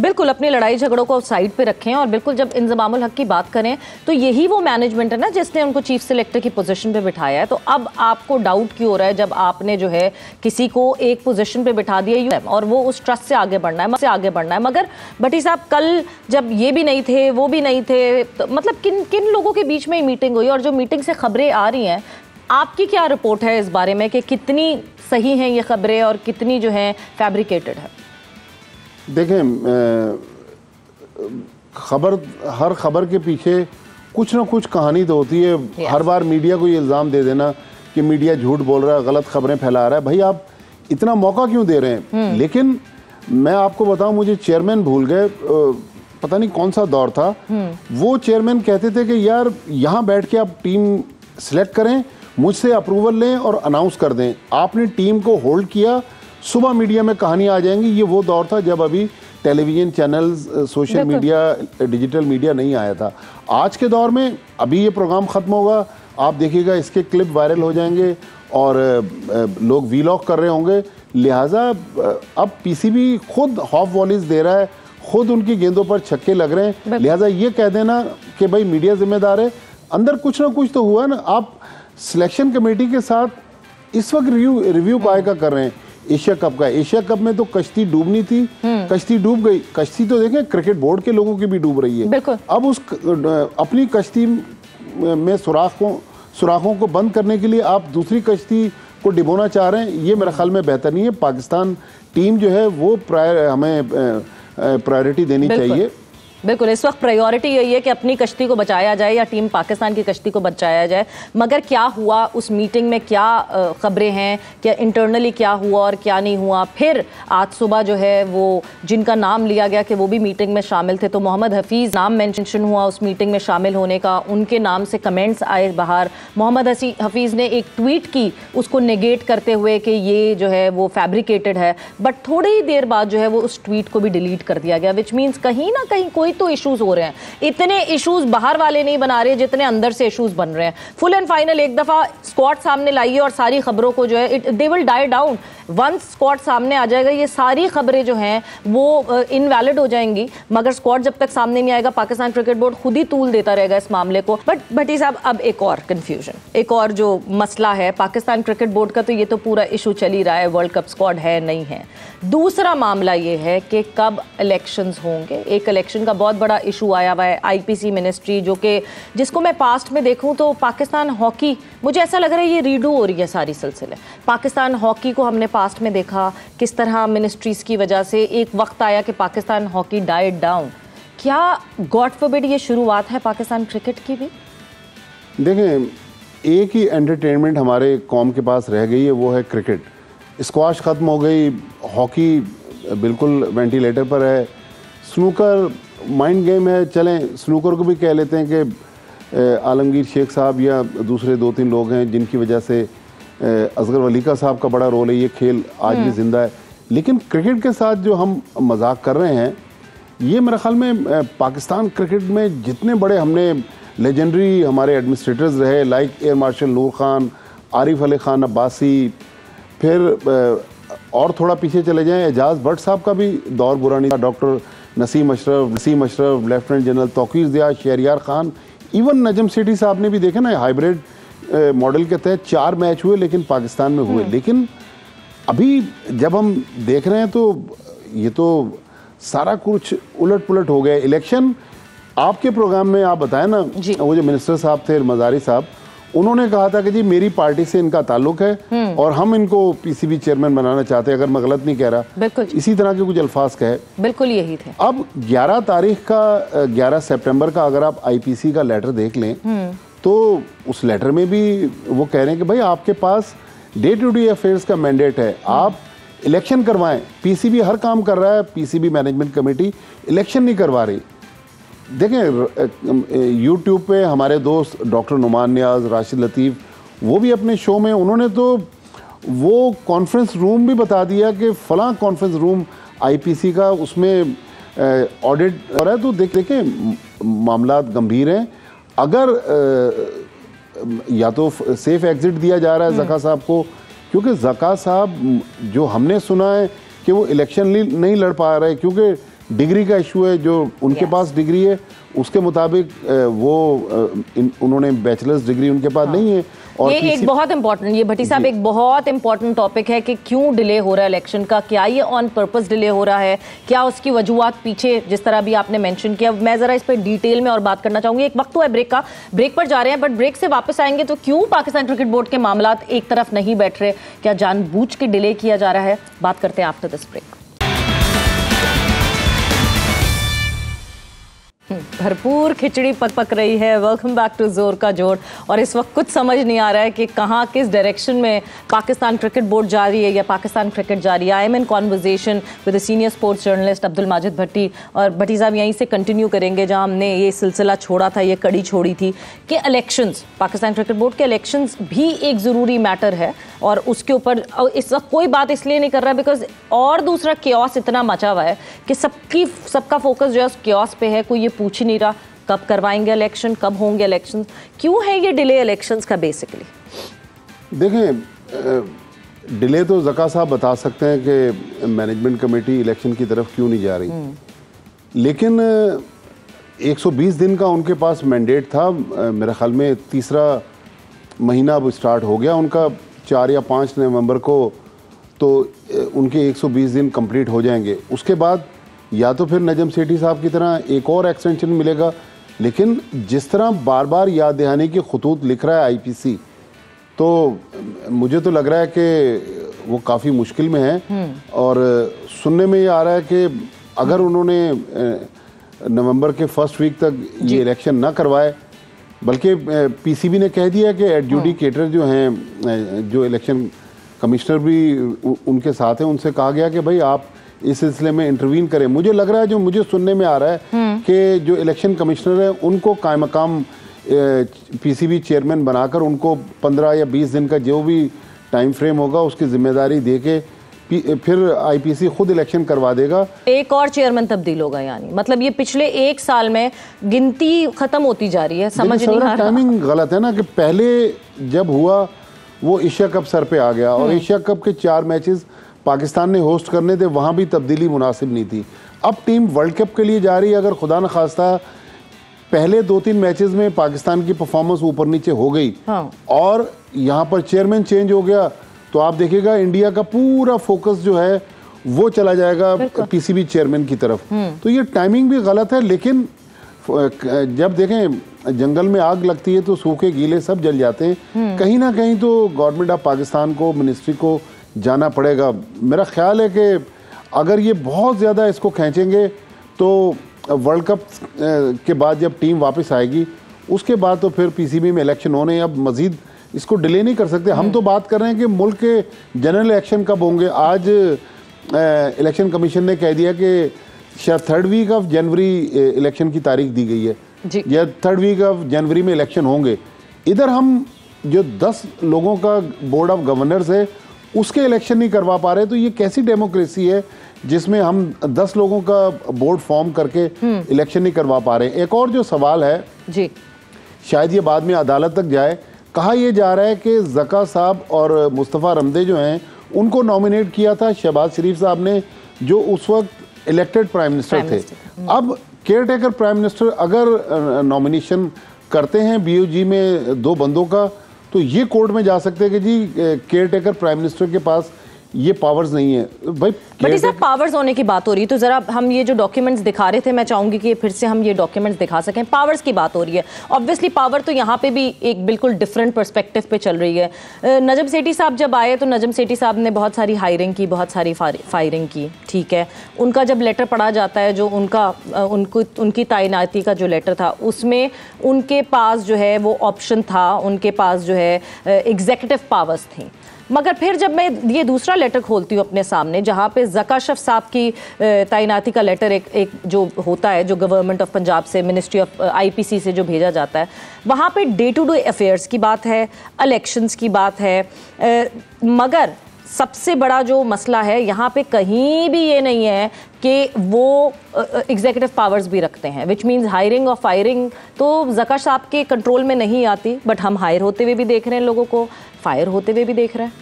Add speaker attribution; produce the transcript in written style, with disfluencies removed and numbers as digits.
Speaker 1: बिल्कुल अपनी लड़ाई झगड़ों को साइड पे रखें और बिल्कुल जब इंजमामुल हक की बात करें तो यही वो मैनेजमेंट है ना जिसने उनको चीफ सिलेक्टर की पोजीशन पे बिठाया है। तो अब आपको डाउट क्यों हो रहा है जब आपने जो है किसी को एक पोजीशन पे बिठा दिया और वो उस ट्रस्ट से आगे बढ़ना है, मगर भट्टी साहब कल जब ये भी नहीं थे वो भी नहीं थे, तो मतलब किन किन लोगों के बीच में मीटिंग हुई और जो मीटिंग से खबरें आ रही हैं, आपकी क्या रिपोर्ट है इस बारे में कि कितनी सही हैं ये खबरें और कितनी जो है फैब्रिकेटेड है?
Speaker 2: देखें, हर खबर के पीछे कुछ ना कुछ कहानी तो होती है। हर बार मीडिया को ये इल्ज़ाम दे देना कि मीडिया झूठ बोल रहा है, गलत खबरें फैला रहा है, भाई आप इतना मौका क्यों दे रहे हैं? लेकिन मैं आपको बताऊं, मुझे चेयरमैन भूल गए, पता नहीं कौन सा दौर था, वो चेयरमैन कहते थे कि यार यहाँ बैठ के आप टीम सिलेक्ट करें, मुझसे अप्रूवल लें और अनाउंस कर दें। आपने टीम को होल्ड किया, सुबह मीडिया में कहानी आ जाएंगी। ये वो दौर था जब अभी television channels, social media, digital media नहीं आया था। आज के दौर में अभी ये प्रोग्राम ख़त्म होगा, आप देखिएगा इसके क्लिप वायरल हो जाएंगे और लोग वीलॉग कर रहे होंगे। लिहाजा अब पीसीबी खुद हॉफ वॉलीज दे रहा है, खुद उनकी गेंदों पर छक्के लग रहे हैं। लिहाजा ये कह देना कि भाई मीडिया जिम्मेदार है, अंदर कुछ ना कुछ तो हुआ ना। आप सिलेक्शन कमेटी के साथ इस वक्त रिव्यू काय का कर रहे हैं एशिया कप का। एशिया कप में तो कश्ती डूबनी थी, कश्ती डूब गई। कश्ती तो देखें क्रिकेट बोर्ड के लोगों की भी डूब रही है। अब उस अपनी कश्ती में सुराखों को बंद करने के लिए आप दूसरी कश्ती को डिबोना चाह रहे हैं, ये मेरे ख्याल में बेहतर नहीं है। पाकिस्तान टीम जो है वो हमें प्रायोरिटी देनी चाहिए।
Speaker 1: बिल्कुल, इस वक्त प्रायोरिटी यही है कि अपनी कश्ती को बचाया जाए या टीम पाकिस्तान की कश्ती को बचाया जाए। मगर क्या हुआ उस मीटिंग में, क्या खबरें हैं, क्या इंटरनली क्या हुआ और क्या नहीं हुआ। फिर आज सुबह जो है वो जिनका नाम लिया गया कि वो भी मीटिंग में शामिल थे, तो मोहम्मद हफीज़ नाम मेंशन हुआ उस मीटिंग में शामिल होने का, उनके नाम से कमेंट्स आए बाहर। मोहम्मद हफीज़ ने एक ट्वीट की उसको नेगेट करते हुए कि ये जो है वो फैब्रिकेटेड है, बट थोड़ी ही देर बाद जो है वो उस ट्वीट को भी डिलीट कर दिया गया, विच मीन्स कहीं ना कहीं कोई तो इश्यूज हो रहे हैं। इतने इश्यूज बाहर वाले नहीं बना रहे जितने अंदर से इश्यूज बन रहे हैं। फुल एंड फाइनल एक दफा स्क्वाड सामने लाइए और सारी खबरों को जो है they will die down. Once squad सामने आ जाएगा ये सारी खबरें जो हैं वो इनवैलिड हो जाएंगी, मगर स्क्वाड जब तक सामने नहीं आएगा पाकिस्तान क्रिकेट बोर्ड खुद ही तूल देता रहेगा इस मामले को। बट भट्टी साहब, अब एक और कंफ्यूजन, एक और जो मसला है पाकिस्तान क्रिकेट बोर्ड का, तो ये तो पूरा इशू चल ही रहा है, वर्ल्ड कप स्क्वाड है नहीं है। दूसरा मामला ये है कि कब इलेक्शंस होंगे। एक इलेक्शन का बहुत बड़ा इशू आया हुआ है, आईपीसी मिनिस्ट्री, जो कि जिसको मैं पास्ट में देखूं तो पाकिस्तान हॉकी, मुझे ऐसा लग रहा है ये रीडू हो रही है सारी सिलसिले। पाकिस्तान हॉकी को हमने पास्ट में देखा किस तरह मिनिस्ट्रीज की वजह से एक वक्त आया कि पाकिस्तान हॉकी डाइड डाउन। क्या गॉड फॉरबिड ये शुरुआत है पाकिस्तान क्रिकेट की भी?
Speaker 2: देखें, एक ही एंटरटेनमेंट हमारे कौम के पास रह गई है, वो है क्रिकेट। स्क्वाश ख़त्म हो गई, हॉकी बिल्कुल वेंटिलेटर पर है, स्नूकर माइंड गेम है। चलें स्नूकर को भी कह लेते हैं कि आलमगीर शेख साहब या दूसरे 2-3 लोग हैं जिनकी वजह से असगर वली का साहब का बड़ा रोल है, ये खेल आज भी जिंदा है। लेकिन क्रिकेट के साथ जो हम मजाक कर रहे हैं, ये मेरे ख्याल में पाकिस्तान क्रिकेट में जितने बड़े हमने लेजेंडरी हमारे एडमिनिस्ट्रेटर्स रहे, लाइक एयर मार्शल नूर खान, आरिफ अली खान अब्बासी, फिर और थोड़ा पीछे चले जाएं, एजाज भट्ट साहब का भी दौर बुरा नहीं था, doctor Naseem Ashraf, lieutenant general Tauqeer Zia, Shahryar Khan, even Najam Sethi साहब ने भी देखा ना, हाइब्रिड मॉडल के तहत 4 मैच हुए लेकिन पाकिस्तान में हुए। लेकिन अभी जब हम देख रहे हैं तो ये तो सारा कुछ उलट पुलट हो गया। इलेक्शन आपके प्रोग्राम में आप बताएं ना, वो जो मिनिस्टर साहब थे मजारी साहब, उन्होंने कहा था कि जी मेरी पार्टी से इनका ताल्लुक है और हम इनको पीसीबी चेयरमैन बनाना चाहते हैं, अगर मैं गलत नहीं कह रहा।
Speaker 1: बिल्कुल
Speaker 2: इसी तरह के कुछ अल्फाज कहे, बिल्कुल
Speaker 1: यही थे।
Speaker 2: अब 11 तारीख का 11 सितंबर का अगर आप आईपीसी का लेटर देख लें तो उस लेटर में भी वो कह रहे हैं कि भाई आपके पास डे टू डे अफेयर्स का मैंडेट है, आप इलेक्शन करवाएं। पीसीबी हर काम कर रहा है, पीसीबी मैनेजमेंट कमेटी इलेक्शन नहीं करवा रही। देखें यूट्यूब पे हमारे दोस्त डॉक्टर नुमान नियाज, राशिद लतीफ़, वो भी अपने शो में उन्होंने तो वो कॉन्फ्रेंस रूम भी बता दिया कि फ़लाँ कॉन्फ्रेंस रूम आईपीसी का, उसमें ऑडिट हो रहा है। तो देखें मामला गंभीर हैं। अगर या तो सेफ एग्जिट दिया जा रहा है ज़का साहब को, क्योंकि ज़का साहब जो हमने सुना है कि वो इलेक्शन नहीं लड़ पा रहे, क्योंकि डिग्री का इशू है, जो उनके पास डिग्री है उसके मुताबिक उन्होंने बैचलर्स डिग्री उनके पास नहीं है। और
Speaker 1: ये एक बहुत इंपॉर्टेंट, ये भट्टी साहब एक बहुत इंपॉर्टेंट टॉपिक है कि क्यों डिले हो रहा है इलेक्शन का, क्या ये ऑन पर्पस डिले हो रहा है, क्या उसकी वजूहात पीछे जिस तरह भी आपने मेंशन किया। मैं जरा इस पर डिटेल में और बात करना चाहूंगी। एक वक्त तो है ब्रेक का, ब्रेक पर जा रहे हैं, बट ब्रेक से वापस आएंगे तो क्यों पाकिस्तान क्रिकेट बोर्ड के मामलात एक तरफ नहीं बैठ रहे, क्या जानबूझ के डिले किया जा रहा है, बात करते हैं आफ्टर दिस ब्रेक। भरपूर खिचड़ी पक रही है। वेलकम बैक टू जोर का जोर। और इस वक्त कुछ समझ नहीं आ रहा है कि कहाँ किस डायरेक्शन में पाकिस्तान क्रिकेट बोर्ड जा रही है या पाकिस्तान क्रिकेट जा रही है। I am in conversation with the senior sports journalist Abdul Majid Bhatti, और भट्टी साहब यहीं से कंटिन्यू करेंगे जहाँ हमने ये सिलसिला छोड़ा था, ये कड़ी छोड़ी थी कि इलेक्शंस, पाकिस्तान क्रिकेट बोर्ड के इलेक्शंस भी एक ज़रूरी मैटर है। और उसके ऊपर इस वक्त कोई बात इसलिए नहीं कर रहा बिकॉज और दूसरा क्योस इतना मचा हुआ है कि सबका फोकस जो है उस क्योस पे है। कोई ये पूछ ही नहीं रहा कब करवाएंगे इलेक्शन, कब होंगे इलेक्शन, क्यों है ये डिले इलेक्शंस का। बेसिकली
Speaker 2: देखें, डिले तो ज़का साहब बता सकते हैं कि मैनेजमेंट कमेटी इलेक्शन की तरफ क्यों नहीं जा रही, लेकिन 120 दिन का उनके पास मैंडेट था। मेरे ख्याल में तीसरा महीना अब स्टार्ट हो गया उनका, 4 या 5 नवंबर को तो उनके 120 दिन कंप्लीट हो जाएंगे। उसके बाद या तो फिर नजम सेठी साहब की तरह एक और एक्सटेंशन मिलेगा, लेकिन जिस तरह बार बार याद दहानी की खतूत लिख रहा है आईपीसी, तो मुझे तो लग रहा है कि वो काफ़ी मुश्किल में है। और सुनने में ये आ रहा है कि अगर उन्होंने नवंबर के फर्स्ट वीक तक ये इलेक्शन ना करवाए, बल्कि पीसीबी ने कह दिया कि एडजुडिकेटर जो हैं, जो इलेक्शन कमिश्नर भी उनके साथ हैं, उनसे कहा गया कि भाई आप इस सिलसिले में इंटरवीन करें। मुझे लग रहा है, जो मुझे सुनने में आ रहा है कि जो इलेक्शन कमिश्नर है उनको कायम मकाम पीसीबी चेयरमैन बनाकर उनको 15 या 20 दिन का जो भी टाइम फ्रेम होगा उसकी जिम्मेदारी दे के फिर आईपीसी खुद इलेक्शन करवा देगा। एक
Speaker 1: और चेयरमैन तब्दील होगा, यानी मतलब ये पिछले 1 साल में गिनती खत्म होती जा रही है। समझ नहीं आ रहा,
Speaker 2: टाइमिंग गलत है ना, कि पहले जब हुआ वो एशिया कप सर पे आ गया और एशिया कप के 4 मैचेस पाकिस्तान ने होस्ट करने थे, वहाँ भी तब्दीली मुनासिब नहीं थी। अब टीम वर्ल्ड कप के लिए जा रही है, अगर खुदा न खास्ता पहले 2-3 मैचेस में पाकिस्तान की परफॉर्मेंस ऊपर नीचे हो गई और यहाँ पर चेयरमैन चेंज हो गया, तो आप देखिएगा इंडिया का पूरा फोकस जो है वो चला जाएगा पीसीबी चेयरमैन की तरफ। तो ये टाइमिंग भी गलत है। लेकिन जब देखें जंगल में आग लगती है तो सूखे गीले सब जल जाते हैं। कहीं ना कहीं तो गवर्नमेंट ऑफ पाकिस्तान को, मिनिस्ट्री को जाना पड़ेगा। मेरा ख्याल है कि अगर ये बहुत ज़्यादा इसको खींचेंगे तो वर्ल्ड कप के बाद जब टीम वापस आएगी उसके बाद तो फिर पीसीबी में इलेक्शन होने, अब मज़ीद इसको डिले नहीं कर सकते। हम तो बात कर रहे हैं कि मुल्क के जनरल इलेक्शन कब होंगे। आज इलेक्शन कमीशन ने कह दिया कि शायद 3rd week of January election की तारीख दी गई है, या 3rd वीक ऑफ जनवरी में इलेक्शन होंगे। इधर हम जो 10 लोगों का बोर्ड ऑफ गवर्नर्स है उसके इलेक्शन नहीं करवा पा रहे, तो ये कैसी डेमोक्रेसी है जिसमें हम 10 लोगों का बोर्ड फॉर्म करके इलेक्शन नहीं करवा पा रहे। एक और जो सवाल है जी, शायद ये बाद में अदालत तक जाए, कहा यह जा रहा है कि ज़का साहब और मुस्तफ़ा रमदे जो हैं उनको नॉमिनेट किया था शहबाज शरीफ साहब ने, जो उस वक्त इलेक्टेड प्राइम मिनिस्टर थे। अब केयर टेकर प्राइम मिनिस्टर अगर नॉमिनेशन करते हैं बीओजी में 2 बंदों का, तो ये कोर्ट में जा सकते हैं कि जी केयर टेकर प्राइम मिनिस्टर के पास ये पावर्स नहीं है। भाई
Speaker 1: बट साहब पावर्स होने की बात हो रही है, तो जरा हम ये जो डॉक्यूमेंट्स दिखा रहे थे, मैं चाहूंगी कि फिर से हम ये डॉक्यूमेंट्स दिखा सकें। पावर्स की बात हो रही है, ऑब्वियसली पावर तो यहाँ पे भी एक बिल्कुल डिफरेंट पर्सपेक्टिव पे चल रही है। नजम सेठी साहब जब आए तो नजम सेठी साहब ने बहुत सारी हायरिंग की, बहुत सारी फायरिंग की, ठीक है। उनका जब लेटर पढ़ा जाता है, जो उनकी तैनाती का जो लेटर था, उसमें उनके पास जो है वो ऑप्शन था, उनके पास जो है एग्जीक्यूटिव पावर्स थी। मगर फिर जब मैं ये दूसरा लेटर खोलती हूँ अपने सामने, जहाँ पे ज़का अशरफ साहब की तैनाती का लेटर एक जो होता है, जो गवर्नमेंट ऑफ पंजाब से, मिनिस्ट्री ऑफ आईपीसी से जो भेजा जाता है, वहाँ पे डे टू डे अफेयर्स की बात है, इलेक्शंस की बात है। मगर सबसे बड़ा जो मसला है यहाँ पे कहीं भी ये नहीं है कि वो एग्जीक्यूटिव पावर्स भी रखते हैं, विच मीन्स हायरिंग और फायरिंग तो ज़का साहब के कंट्रोल में नहीं आती। बट हम हायर होते हुए भी देख रहे हैं, लोगों को फायर होते हुए भी देख रहे हैं।